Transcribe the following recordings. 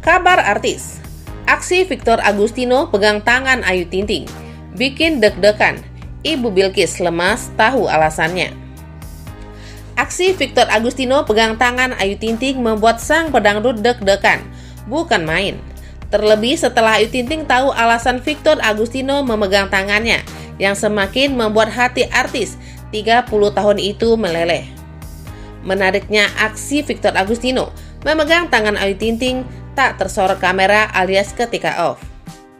Kabar artis. Aksi Victor Agustino pegang tangan Ayu Ting Ting bikin deg-degan. Ibu Bilqis lemas tahu alasannya. Aksi Victor Agustino pegang tangan Ayu Ting Ting membuat sang pedangdut deg-degan. Bukan main. Terlebih setelah Ayu Ting Ting tahu alasan Victor Agustino memegang tangannya yang semakin membuat hati artis 30 tahun itu meleleh. Menariknya, aksi Victor Agustino memegang tangan Ayu Ting Ting tak tersorot kamera alias ketika off.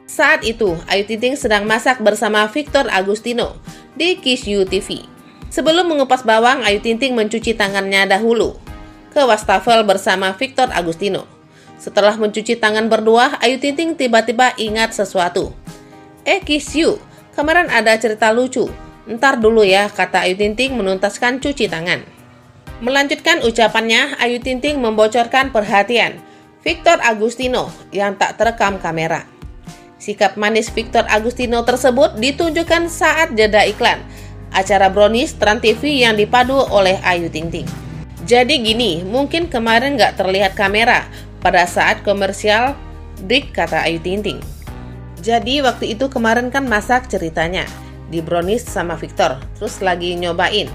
Saat itu, Ayu Ting Ting sedang masak bersama Victor Agustino di Kiss You TV. Sebelum mengupas bawang, Ayu Ting Ting mencuci tangannya dahulu ke wastafel bersama Victor Agustino. Setelah mencuci tangan berdua, Ayu Ting Ting tiba-tiba ingat sesuatu. Kiss You, kemarin ada cerita lucu. Ntar dulu ya, kata Ayu Ting Ting menuntaskan cuci tangan. Melanjutkan ucapannya, Ayu Ting Ting membocorkan perhatian Victor Agustino yang tak terekam kamera. Sikap manis Victor Agustino tersebut ditunjukkan saat jeda iklan acara Brownies Trans TV yang dipadu oleh Ayu Ting Ting. Jadi gini, mungkin kemarin gak terlihat kamera pada saat komersial break, kata Ayu Ting Ting. Jadi waktu itu kemarin kan masak ceritanya di Brownies sama Victor, terus lagi nyobain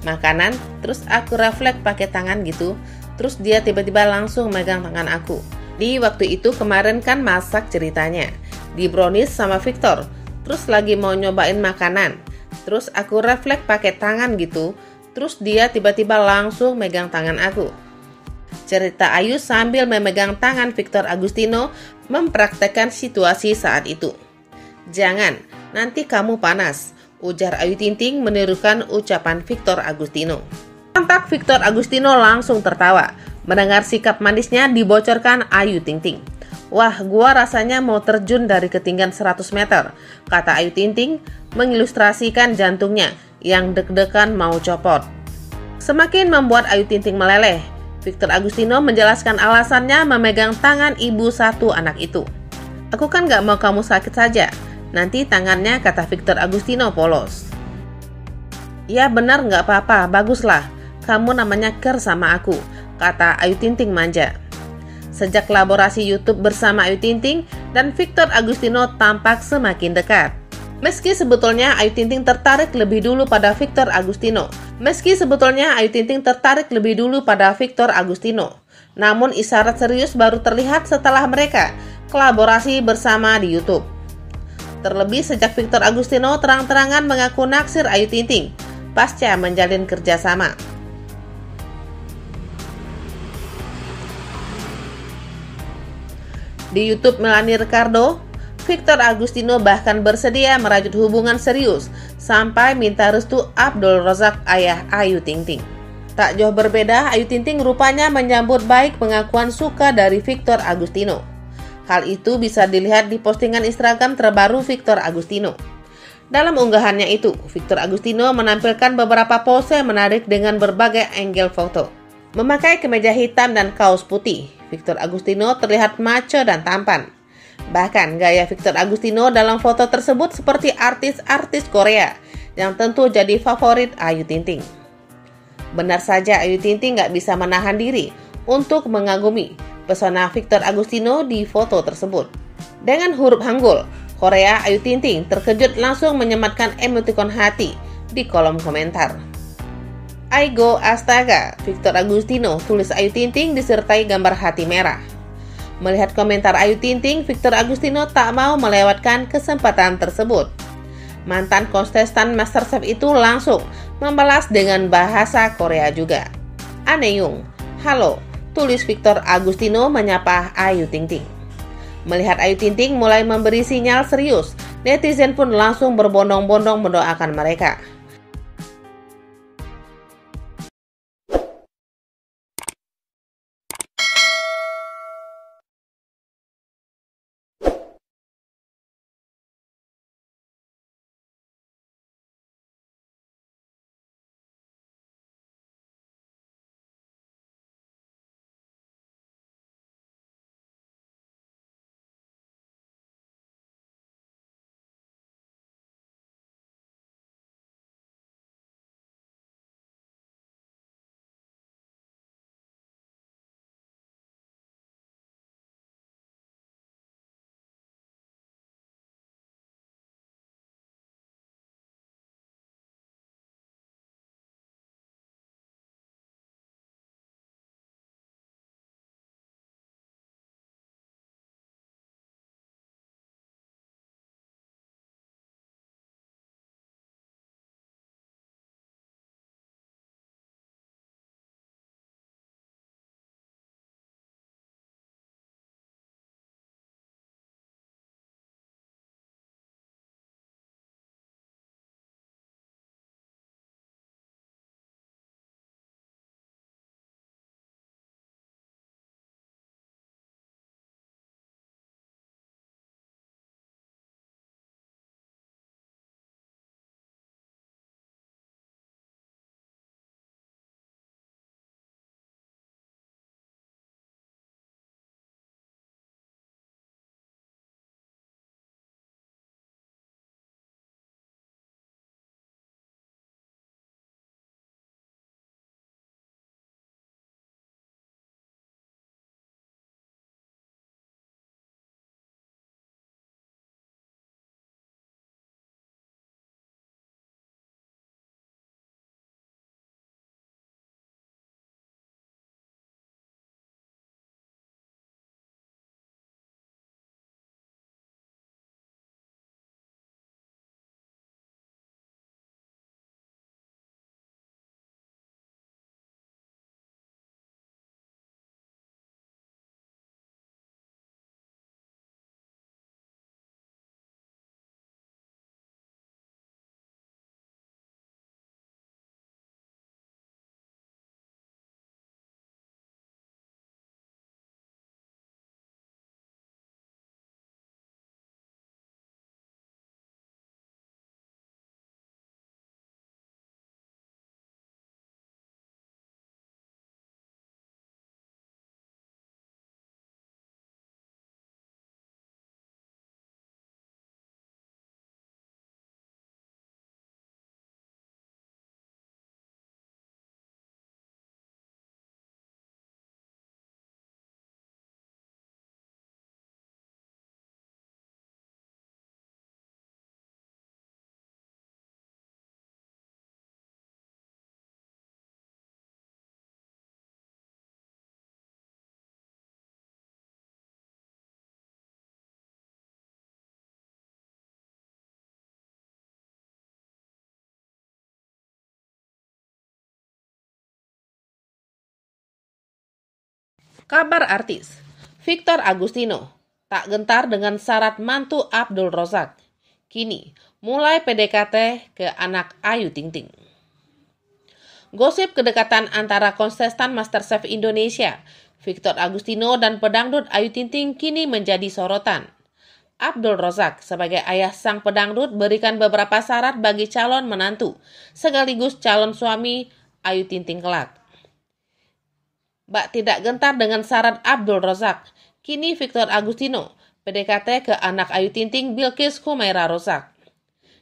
makanan, terus aku refleks pakai tangan gitu, terus dia tiba-tiba langsung megang tangan aku. Di waktu itu kemarin kan masak ceritanya di Brownies sama Victor, terus lagi mau nyobain makanan, terus aku refleks pakai tangan gitu, terus dia tiba-tiba langsung megang tangan aku. Cerita Ayu sambil memegang tangan Victor Agustino mempraktekkan situasi saat itu. Jangan, nanti kamu panas, ujar Ayu Ting Ting menirukan ucapan Victor Agustino. Tampak Victor Agustino langsung tertawa mendengar sikap manisnya dibocorkan Ayu Ting Ting. Wah, gua rasanya mau terjun dari ketinggian 100 meter, kata Ayu Ting Ting mengilustrasikan jantungnya yang deg-degan mau copot. Semakin membuat Ayu Ting Ting meleleh, Victor Agustino menjelaskan alasannya memegang tangan ibu satu anak itu. Aku kan gak mau kamu sakit saja, nanti tangannya, kata Victor Agustino polos. Ya benar, gak apa-apa, baguslah. Kamu namanya ker sama aku, kata Ayu Ting Ting manja. Sejak kolaborasi YouTube bersama Ayu Ting Ting dan Victor Agustino tampak semakin dekat. Meski sebetulnya Ayu Ting Ting tertarik lebih dulu pada Victor Agustino. Namun isyarat serius baru terlihat setelah mereka kolaborasi bersama di YouTube. Terlebih sejak Victor Agustino terang-terangan mengaku naksir Ayu Ting Ting pasca menjalin kerjasama. Di YouTube Melanie Ricardo, Victor Agustino bahkan bersedia merajut hubungan serius sampai minta restu Abdul Razak, ayah Ayu Ting Ting. Tak jauh berbeda, Ayu Ting Ting rupanya menyambut baik pengakuan suka dari Victor Agustino. Hal itu bisa dilihat di postingan Instagram terbaru Victor Agustino. Dalam unggahannya itu, Victor Agustino menampilkan beberapa pose menarik dengan berbagai angle foto. Memakai kemeja hitam dan kaos putih, Victor Agustino terlihat macho dan tampan. Bahkan gaya Victor Agustino dalam foto tersebut seperti artis-artis Korea yang tentu jadi favorit Ayu Ting Ting. Benar saja, Ayu Ting Ting gak bisa menahan diri untuk mengagumi pesona Victor Agustino di foto tersebut. Dengan huruf Hangul Korea, Ayu Ting Ting terkejut langsung menyematkan emoticon hati di kolom komentar. Aigo astaga, Victor Agustino, tulis Ayu Ting Ting disertai gambar hati merah. Melihat komentar Ayu Ting Ting, Victor Agustino tak mau melewatkan kesempatan tersebut. Mantan kontestan MasterChef itu langsung membalas dengan bahasa Korea juga. Annyeong, halo, tulis Victor Agustino menyapa Ayu Ting Ting. Melihat Ayu Ting Ting mulai memberi sinyal serius, netizen pun langsung berbondong-bondong mendoakan mereka. Kabar artis Victor Agustino tak gentar dengan syarat mantu Abdul Razak. Kini mulai PDKT ke anak Ayu Ting Ting. Gosip kedekatan antara kontestan MasterChef Indonesia, Victor Agustino dan pedangdut Ayu Ting Ting kini menjadi sorotan. Abdul Razak sebagai ayah sang pedangdut berikan beberapa syarat bagi calon menantu, sekaligus calon suami Ayu Ting Ting kelak. Bak tidak gentar dengan syarat Abdul Razak, kini Victor Agustino PDKT ke anak Ayu Ting Ting Bilqis Humaira Razak.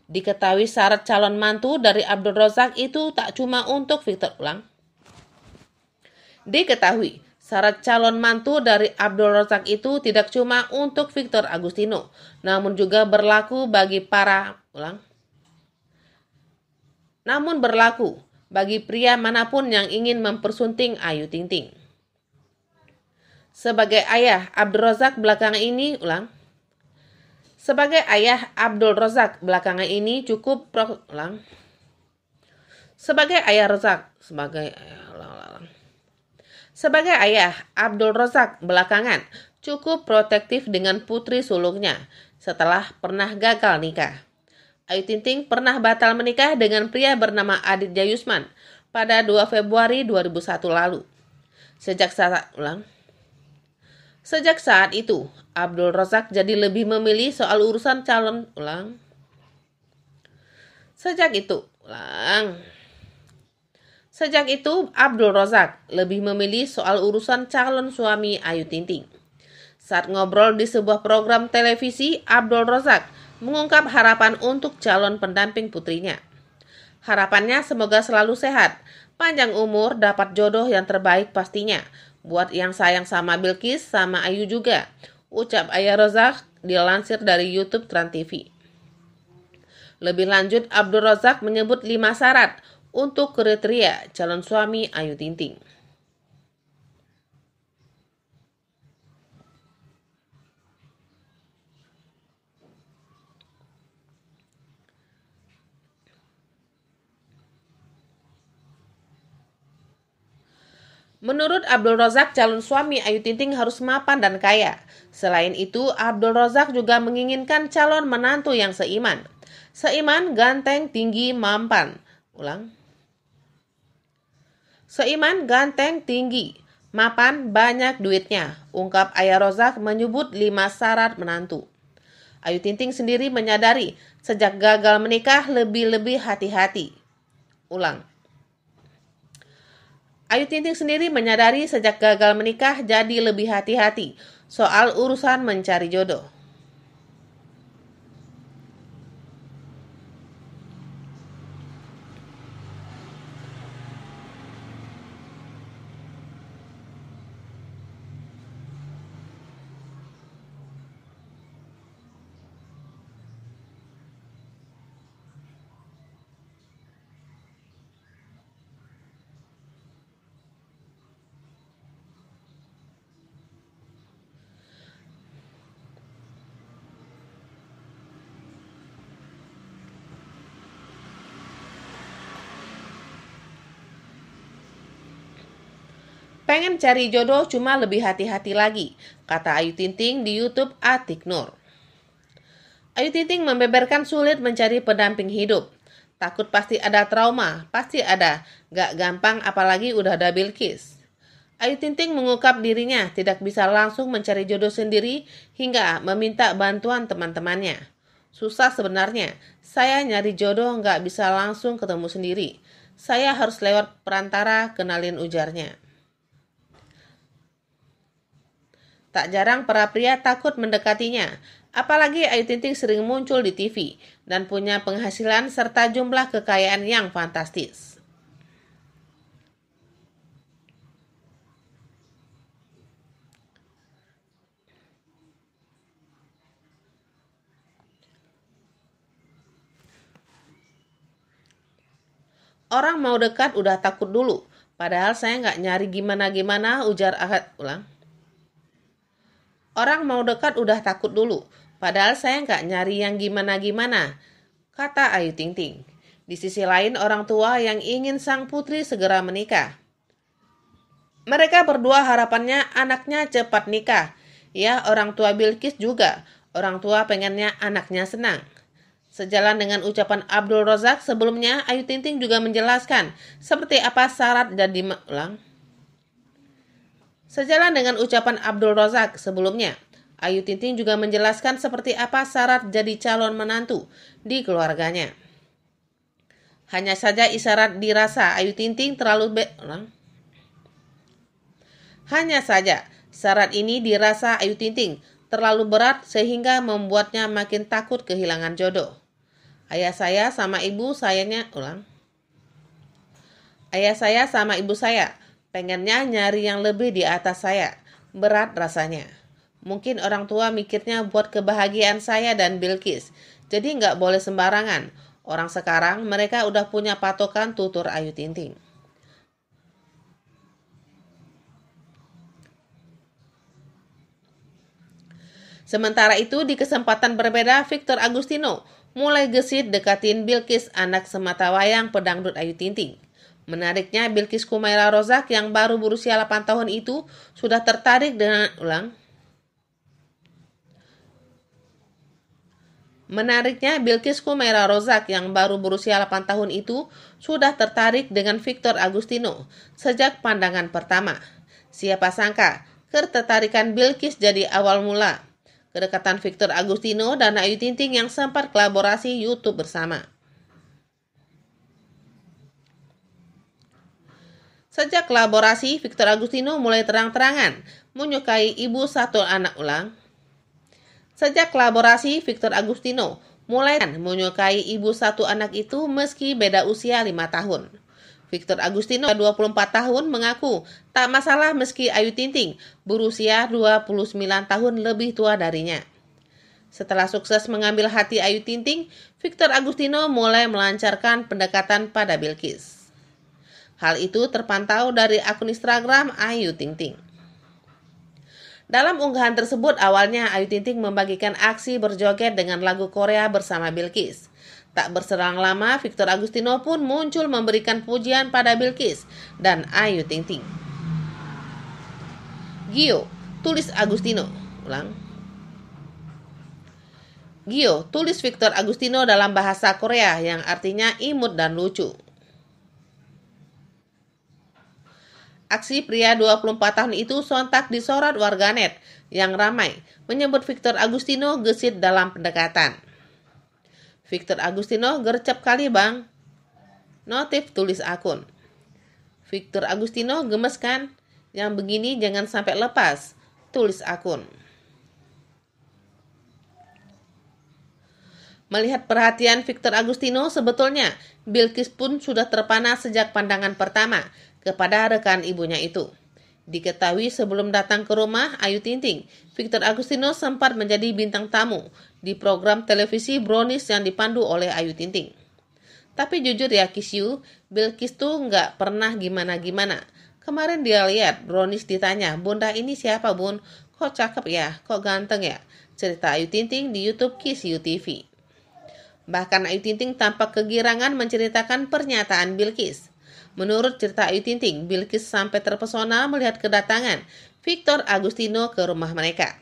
Diketahui syarat calon mantu dari Abdul Razak itu tak cuma untuk Victor Diketahui syarat calon mantu dari Abdul Razak itu tidak cuma untuk Victor Agustino, namun juga berlaku bagi pria manapun yang ingin mempersunting Ayu Ting Ting. Sebagai ayah Abdul Razak belakangan ini cukup Sebagai ayah, Abdul Razak belakangan cukup protektif dengan putri sulungnya setelah pernah gagal nikah. Ayu Ting Ting pernah batal menikah dengan pria bernama Aditya Yusman pada 2 Februari 2001 lalu. Sejak saat itu, Abdul Razak jadi lebih memilih soal urusan Sejak itu, Abdul Razak lebih memilih soal urusan calon suami Ayu Ting Ting. Saat ngobrol di sebuah program televisi, Abdul Razak mengungkap harapan untuk calon pendamping putrinya. Harapannya semoga selalu sehat, panjang umur, dapat jodoh yang terbaik pastinya. Buat yang sayang sama Bilqis, sama Ayu juga, ucap Ayah Razak dilansir dari YouTube Trans TV. Lebih lanjut, Abdul Razak menyebut 5 syarat untuk kriteria calon suami Ayu Ting Ting. Menurut Abdul Razak, calon suami Ayu Ting Ting harus mapan dan kaya. Selain itu, Abdul Razak juga menginginkan calon menantu yang seiman, ganteng, tinggi, mapan. Seiman, ganteng, tinggi, mapan, banyak duitnya, ungkap Ayah Razak menyebut 5 syarat menantu. Ayu Ting Ting sendiri menyadari sejak gagal menikah lebih hati-hati. Ayu Ting Ting sendiri menyadari sejak gagal menikah jadi lebih hati-hati soal urusan mencari jodoh. Pengen cari jodoh cuma lebih hati-hati lagi, kata Ayu Ting Ting di YouTube Atik Nur. Ayu Ting Ting membeberkan sulit mencari pendamping hidup. Takut pasti ada trauma, pasti ada, gak gampang apalagi udah ada Bilqis. Ayu Ting Ting mengungkap dirinya tidak bisa langsung mencari jodoh sendiri hingga meminta bantuan teman-temannya. Susah sebenarnya, saya nyari jodoh gak bisa langsung ketemu sendiri. Saya harus lewat perantara, kenalin, ujarnya. Tak jarang para pria takut mendekatinya, apalagi Ayu Ting Ting sering muncul di TV dan punya penghasilan serta jumlah kekayaan yang fantastis. Orang mau dekat udah takut dulu, padahal saya nggak nyari gimana-gimana, ujar Ahad. Orang mau dekat udah takut dulu, padahal saya nggak nyari yang gimana-gimana, kata Ayu Ting Ting. Di sisi lain, orang tua yang ingin sang putri segera menikah Mereka berdua harapannya anaknya cepat nikah. Ya, orang tua Bilqis juga. Orang tua pengennya anaknya senang. Sejalan dengan ucapan Abdul Razak sebelumnya, Ayu Ting Ting juga menjelaskan seperti apa syarat jadi Sejalan dengan ucapan Abdul Razak sebelumnya, Ayu Ting Ting juga menjelaskan seperti apa syarat jadi calon menantu di keluarganya. Hanya saja isyarat dirasa Ayu Ting Ting Hanya saja syarat ini dirasa Ayu Ting Ting terlalu berat sehingga membuatnya makin takut kehilangan jodoh. Ayah saya sama ibu saya pengennya nyari yang lebih di atas saya. Berat rasanya. Mungkin orang tua mikirnya buat kebahagiaan saya dan Bilqis. Jadi nggak boleh sembarangan. Orang sekarang mereka udah punya patokan, tutur Ayu Ting Ting. Sementara itu, di kesempatan berbeda, Victor Agustino mulai gesit dekatin Bilqis, anak sematawayang pedangdut Ayu Ting Ting. Menariknya, Bilqis Kumaira Rozak yang baru berusia 8 tahun itu sudah tertarik dengan Victor Agustino sejak pandangan pertama. Siapa sangka, ketertarikan Bilqis jadi awal mula kedekatan Victor Agustino dan Ayu Ting Ting yang sempat kolaborasi YouTube bersama. Sejak kolaborasi, Victor Agustino mulai terang-terangan menyukai ibu satu anak itu meski beda usia 5 tahun. Victor Agustino 24 tahun mengaku tak masalah meski Ayu Ting Ting berusia 29 tahun lebih tua darinya. Setelah sukses mengambil hati Ayu Ting Ting, Victor Agustino mulai melancarkan pendekatan pada Bilqis. Hal itu terpantau dari akun Instagram Ayu Ting Ting. Dalam unggahan tersebut, awalnya Ayu Ting Ting membagikan aksi berjoget dengan lagu Korea bersama Bilqis. Tak berselang lama, Victor Agustino pun muncul memberikan pujian pada Bilqis dan Ayu Ting Ting. Gio, tulis Victor Agustino dalam bahasa Korea yang artinya imut dan lucu. Aksi pria 24 tahun itu sontak disorot warganet yang ramai menyebut Victor Agustino gesit dalam pendekatan. Victor Agustino gercep kali bang, notif tulis akun. Victor Agustino gemes kan, yang begini jangan sampai lepas, tulis akun. Melihat perhatian Victor Agustino, sebetulnya Bilqis pun sudah terpana sejak pandangan pertama kepada rekan ibunya itu. Diketahui sebelum datang ke rumah Ayu Ting Ting, Victor Agustino sempat menjadi bintang tamu di program televisi Brownies yang dipandu oleh Ayu Ting Ting. Tapi jujur ya Kisyu, Bilqis tuh nggak pernah gimana-gimana. Kemarin dia lihat Brownies ditanya, "Bunda ini siapa bun? Kok cakep ya? Kok ganteng ya?" Cerita Ayu Ting Ting di YouTube Kisyu TV. Bahkan Ayu Ting Ting tampak kegirangan menceritakan pernyataan Bilqis. Menurut cerita Ayu Ting Ting, Bilqis sampai terpesona melihat kedatangan Victor Agustino ke rumah mereka.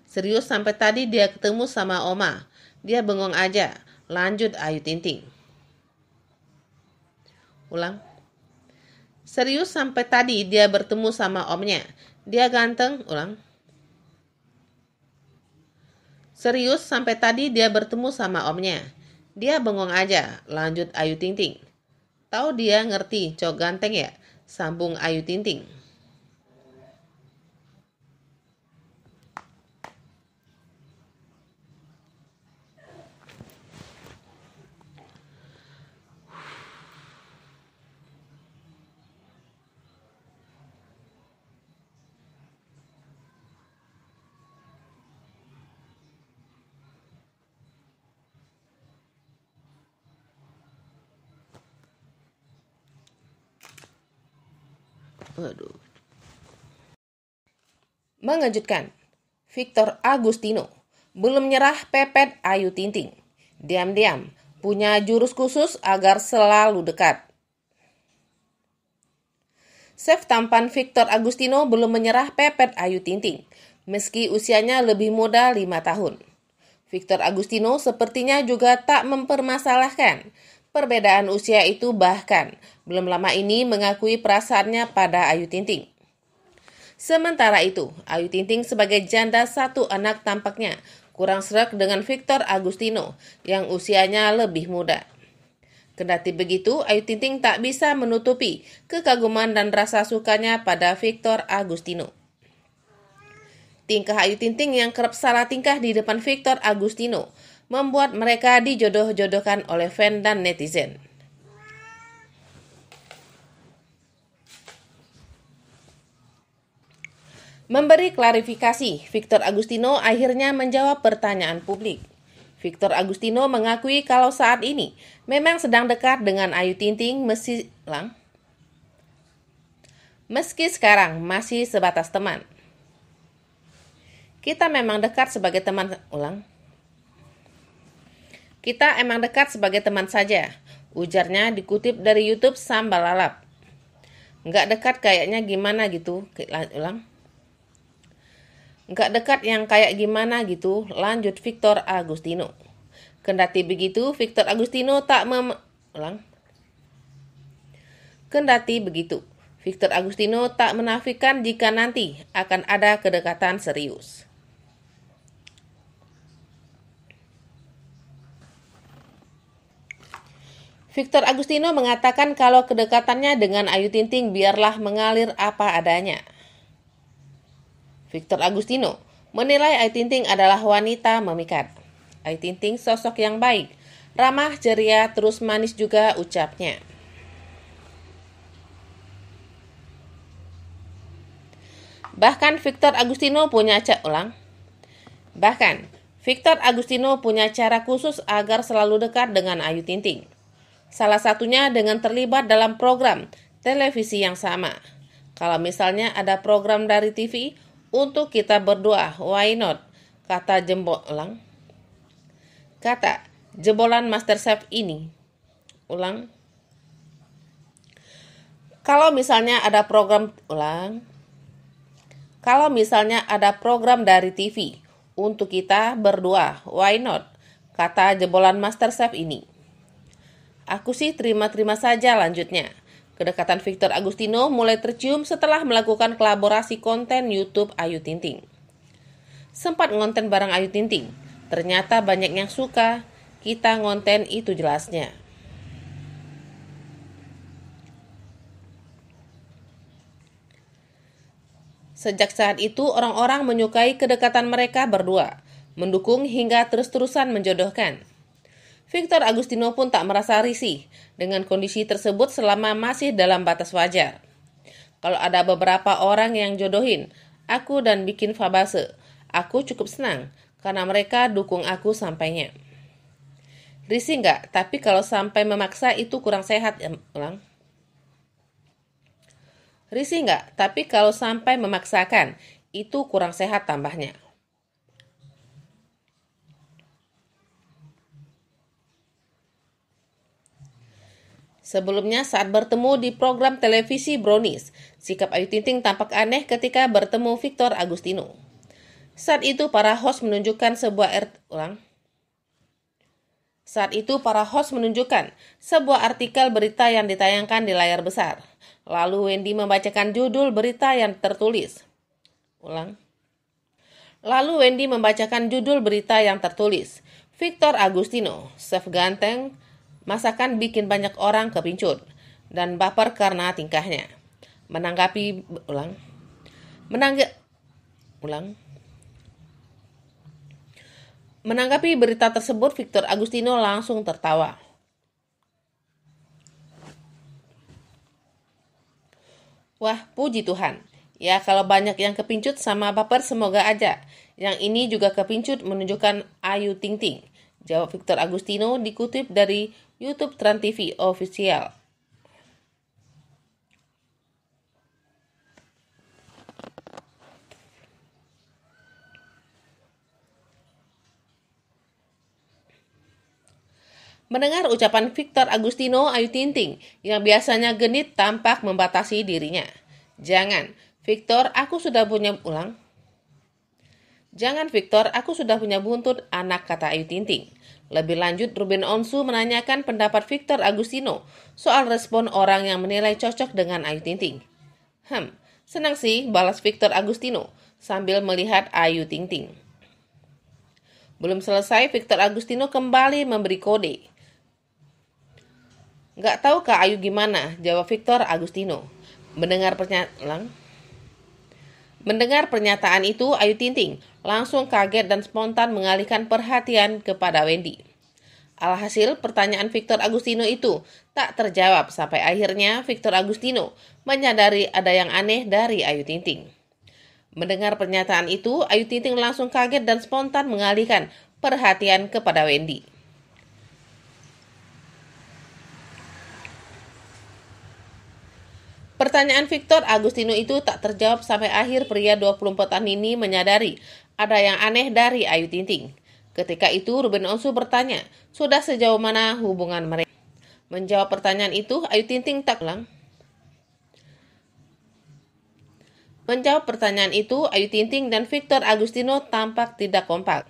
Serius sampai tadi dia ketemu sama Oma. Dia bengong aja. Lanjut Ayu Ting Ting. Serius sampai tadi dia bertemu sama omnya. Dia ganteng. Serius sampai tadi dia bertemu sama omnya. Dia bengong aja. Lanjut Ayu Ting Ting. Tahu dia ngerti cowok ganteng ya? Sambung Ayu Ting Ting. Mengejutkan, Victor Agustino belum nyerah pepet Ayu Ting Ting. Diam-diam punya jurus khusus agar selalu dekat. Chef tampan Victor Agustino belum menyerah pepet Ayu Ting-Ting, meski usianya lebih muda 5 tahun. Victor Agustino sepertinya juga tak mempermasalahkan perbedaan usia itu, bahkan belum lama ini mengakui perasaannya pada Ayu Ting-Ting. Sementara itu, Ayu Ting-Ting sebagai janda satu anak tampaknya kurang sreg dengan Victor Agustino yang usianya lebih muda. Kendati begitu, Ayu Ting-Ting tak bisa menutupi kekaguman dan rasa sukanya pada Victor Agustino. Tingkah Ayu Ting-Ting yang kerap salah tingkah di depan Victor Agustino membuat mereka dijodoh-jodohkan oleh fan dan netizen. Memberi klarifikasi, Victor Agustino akhirnya menjawab pertanyaan publik. Victor Agustino mengakui kalau saat ini memang sedang dekat dengan Ayu Ting-Ting meski sekarang masih sebatas teman. Kita emang dekat sebagai teman saja, ujarnya dikutip dari YouTube Sambal Lalap. Nggak dekat kayaknya gimana gitu, Nggak dekat yang kayak gimana gitu, lanjut Victor Agustino. Kendati begitu, Victor Agustino tak menafikan jika nanti akan ada kedekatan serius. Victor Agustino mengatakan kalau kedekatannya dengan Ayu Ting-Ting biarlah mengalir apa adanya. Victor Agustino menilai Ayu Ting-Ting adalah wanita memikat. Ayu Ting-Ting sosok yang baik, ramah, ceria, terus manis juga ucapnya. Bahkan Victor Agustino punya cara khusus agar selalu dekat dengan Ayu Ting-Ting. Salah satunya dengan terlibat dalam program televisi yang sama. Kalau misalnya ada program dari TV, untuk kita berdua, why not? Kata jebolan MasterChef ini. Kalau misalnya ada program dari TV untuk kita berdua, why not? Kata jebolan MasterChef ini. Aku sih terima-terima saja, lanjutnya. Kedekatan Victor Agustino mulai tercium setelah melakukan kolaborasi konten YouTube Ayu Ting-Ting. Sempat ngonten bareng Ayu Ting-Ting, ternyata banyak yang suka, kita ngonten itu jelasnya. Sejak saat itu, orang-orang menyukai kedekatan mereka berdua, mendukung hingga terus-terusan menjodohkan. Victor Agustino pun tak merasa risih dengan kondisi tersebut selama masih dalam batas wajar. Kalau ada beberapa orang yang jodohin aku dan bikin fabase, aku cukup senang karena mereka dukung aku sampainya. Risih nggak? Tapi kalau sampai memaksa itu kurang sehat. Risih nggak? Tapi kalau sampai memaksakan itu kurang sehat, tambahnya. Sebelumnya saat bertemu di program televisi Brownies, sikap Ayu Ting-Ting tampak aneh ketika bertemu Victor Agustino. Saat itu para host menunjukkan sebuah artikel berita yang ditayangkan di layar besar. Lalu Wendy membacakan judul berita yang tertulis. Victor Agustino, chef ganteng, masakan bikin banyak orang kepincut dan baper karena tingkahnya. Menanggapi berita tersebut, Victor Agustino langsung tertawa. Wah, puji Tuhan. Ya, kalau banyak yang kepincut sama baper semoga aja. Yang ini juga kepincut menunjukkan Ayu Ting-Ting, jawab Victor Agustino dikutip dari YouTube Trans TV Official. Mendengar ucapan Victor Agustino, Ayu Ting-Ting yang biasanya genit tampak membatasi dirinya. Jangan, Victor, aku sudah punya Jangan Victor, aku sudah punya buntut anak, kata Ayu Ting Ting. Lebih lanjut, Ruben Onsu menanyakan pendapat Victor Agustino soal respon orang yang menilai cocok dengan Ayu Ting Ting. Senang sih, balas Victor Agustino sambil melihat Ayu Ting Ting. Belum selesai, Victor Agustino kembali memberi kode. Nggak tahu Kak Ayu gimana, jawab Victor Agustino. Mendengar pernyataan itu, Ayu Ting Ting langsung kaget dan spontan mengalihkan perhatian kepada Wendy. Alhasil, pertanyaan Victor Agustino itu tak terjawab sampai akhirnya Victor Agustino menyadari ada yang aneh dari Ayu Ting Ting. Mendengar pernyataan itu, Ayu Ting Ting langsung kaget dan spontan mengalihkan perhatian kepada Wendy. Pertanyaan Victor Agustino itu tak terjawab sampai akhir pria 24 tahun ini menyadari ada yang aneh dari Ayu Ting Ting. Ketika itu, Ruben Onsu bertanya, sudah sejauh mana hubungan mereka? Menjawab pertanyaan itu, Ayu Ting Ting tak ulang. Menjawab pertanyaan itu, Ayu Ting Ting dan Victor Agustino tampak tidak kompak.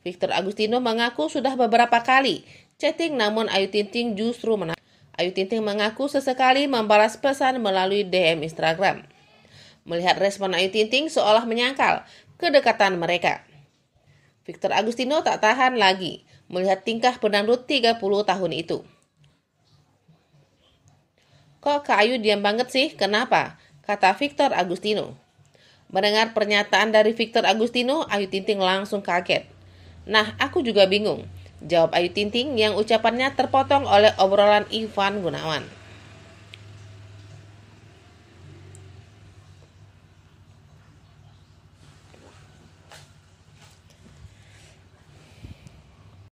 Victor Agustino mengaku sudah beberapa kali chatting, namun Ayu Ting Ting justru menolak. Ayu Ting Ting mengaku sesekali membalas pesan melalui DM Instagram. Melihat respon Ayu Ting Ting seolah menyangkal kedekatan mereka, Victor Agustino tak tahan lagi melihat tingkah pedangdut 30 tahun itu. Kok Kak Ayu diam banget sih? Kenapa? Kata Victor Agustino. Mendengar pernyataan dari Victor Agustino, Ayu Ting Ting langsung kaget. Nah, aku juga bingung, jawab Ayu Ting Ting yang ucapannya terpotong oleh obrolan Ivan Gunawan.